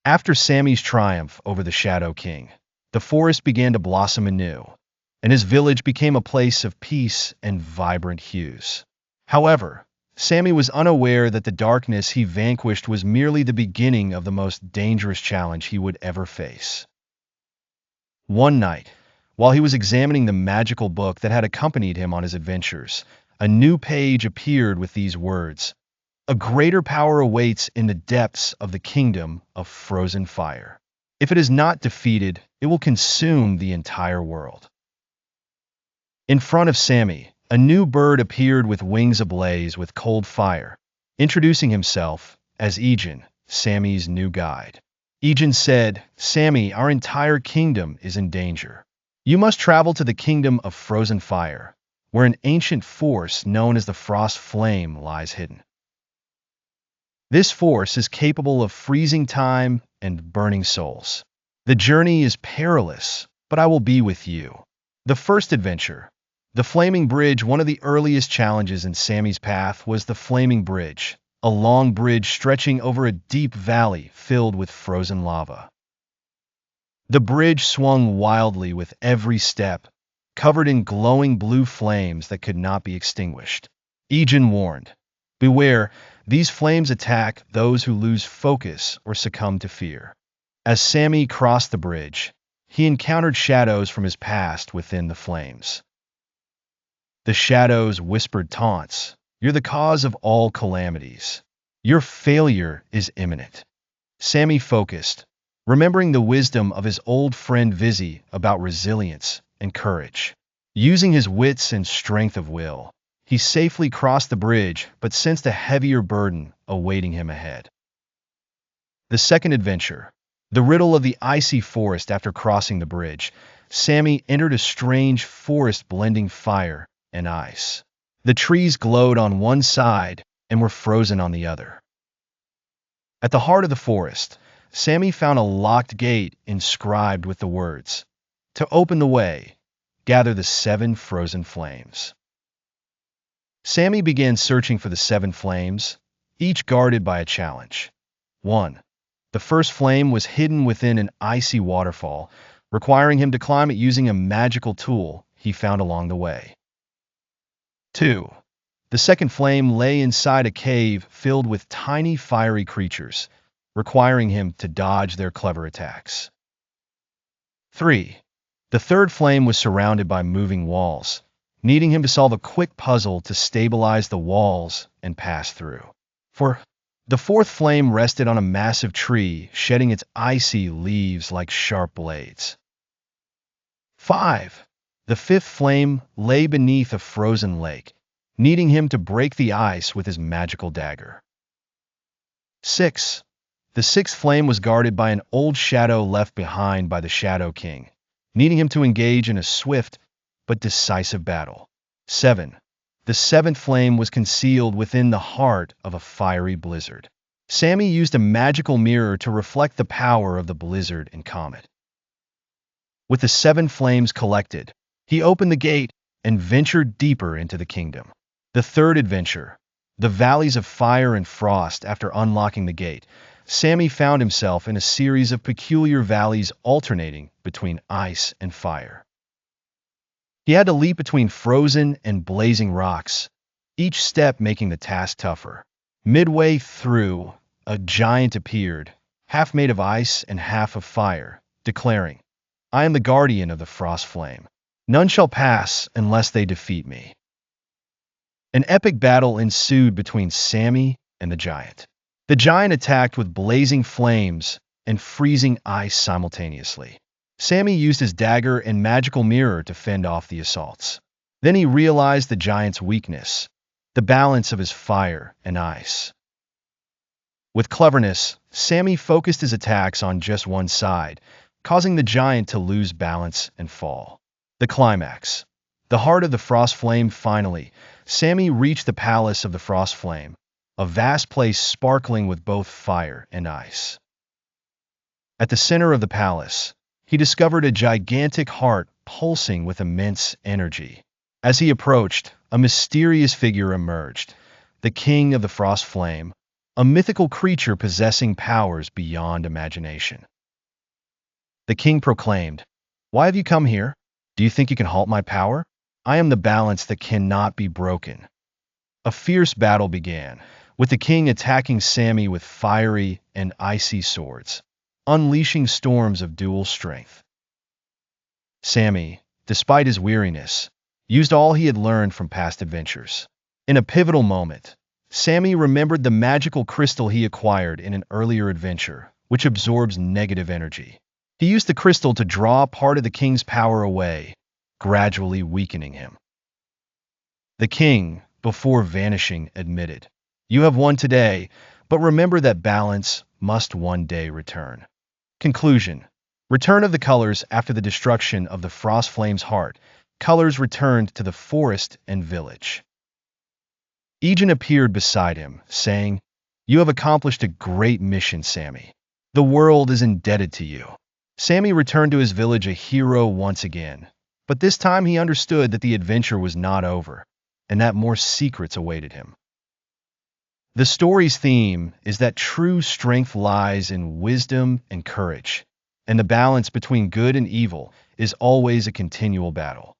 After Sammy's triumph over the Shadow King, the forest began to blossom anew, and his village became a place of peace and vibrant hues. However, Sammy was unaware that the darkness he vanquished was merely the beginning of the most dangerous challenge he would ever face. One night, while he was examining the magical book that had accompanied him on his adventures, a new page appeared with these words: "A greater power awaits in the depths of the kingdom of frozen fire. If it is not defeated, it will consume the entire world." In front of Sammy, a new bird appeared with wings ablaze with cold fire, introducing himself as Aegen, Sammy's new guide. Aegen said, "Sammy, our entire kingdom is in danger. You must travel to the kingdom of frozen fire, where an ancient force known as the Frost Flame lies hidden. This force is capable of freezing time and burning souls. The journey is perilous, but I will be with you." The first adventure, the Flaming Bridge. One of the earliest challenges in Sammy's path was the Flaming Bridge, a long bridge stretching over a deep valley filled with frozen lava. The bridge swung wildly with every step, covered in glowing blue flames that could not be extinguished. Aegen warned, "Beware, these flames attack those who lose focus or succumb to fear." As Sammy crossed the bridge, he encountered shadows from his past within the flames. The shadows whispered taunts: "You're the cause of all calamities. Your failure is imminent." Sammy focused, remembering the wisdom of his old friend Vizzy about resilience and courage. Using his wits and strength of will, he safely crossed the bridge but sensed a heavier burden awaiting him ahead. The second adventure, the Riddle of the Icy Forest. After crossing the bridge, Sammy entered a strange forest blending fire and ice. The trees glowed on one side and were frozen on the other. At the heart of the forest, Sammy found a locked gate inscribed with the words, "To open the way, gather the 7 frozen flames." Sammy began searching for the 7 flames, each guarded by a challenge. 1. The first flame was hidden within an icy waterfall, requiring him to climb it using a magical tool he found along the way. 2. The second flame lay inside a cave filled with tiny fiery creatures, requiring him to dodge their clever attacks. 3. The third flame was surrounded by moving walls, needing him to solve a quick puzzle to stabilize the walls and pass through. 4. The fourth flame rested on a massive tree, shedding its icy leaves like sharp blades. 5. The fifth flame lay beneath a frozen lake, needing him to break the ice with his magical dagger. 6. The sixth flame was guarded by an old shadow left behind by the Shadow King, needing him to engage in a swift but decisive battle. 7. The seventh flame was concealed within the heart of a fiery blizzard. Sammy used a magical mirror to reflect the power of the blizzard and comet. With the 7 flames collected, he opened the gate and ventured deeper into the kingdom. The third adventure, the Valleys of Fire and Frost. After unlocking the gate, Sammy found himself in a series of peculiar valleys alternating between ice and fire. He had to leap between frozen and blazing rocks, each step making the task tougher. Midway through, a giant appeared, half made of ice and half of fire, declaring, "I am the guardian of the frost flame. None shall pass unless they defeat me." An epic battle ensued between Sammy and the giant. The giant attacked with blazing flames and freezing ice simultaneously. Sammy used his dagger and magical mirror to fend off the assaults. Then he realized the giant's weakness, the balance of his fire and ice. With cleverness, Sammy focused his attacks on just one side, causing the giant to lose balance and fall. The climax. The heart of the Frost Flame. Finally, Sammy reached the Palace of the Frost Flame, a vast place sparkling with both fire and ice. At the center of the palace, he discovered a gigantic heart pulsing with immense energy. As he approached, a mysterious figure emerged, the King of the Frost Flame, a mythical creature possessing powers beyond imagination. The king proclaimed, "Why have you come here? Do you think you can halt my power? I am the balance that cannot be broken." A fierce battle began, with the king attacking Sammy with fiery and icy swords, unleashing storms of dual strength. Sammy, despite his weariness, used all he had learned from past adventures. In a pivotal moment, Sammy remembered the magical crystal he acquired in an earlier adventure, which absorbs negative energy. He used the crystal to draw part of the king's power away, gradually weakening him. The king, before vanishing, admitted, "You have won today, but remember that balance must one day return." Conclusion. Return of the colors. After the destruction of the Frost Flame's heart, colors returned to the forest and village. Aegen appeared beside him, saying, "You have accomplished a great mission, Sammy. The world is indebted to you." Sammy returned to his village a hero once again, but this time he understood that the adventure was not over, and that more secrets awaited him. The story's theme is that true strength lies in wisdom and courage, and the balance between good and evil is always a continual battle.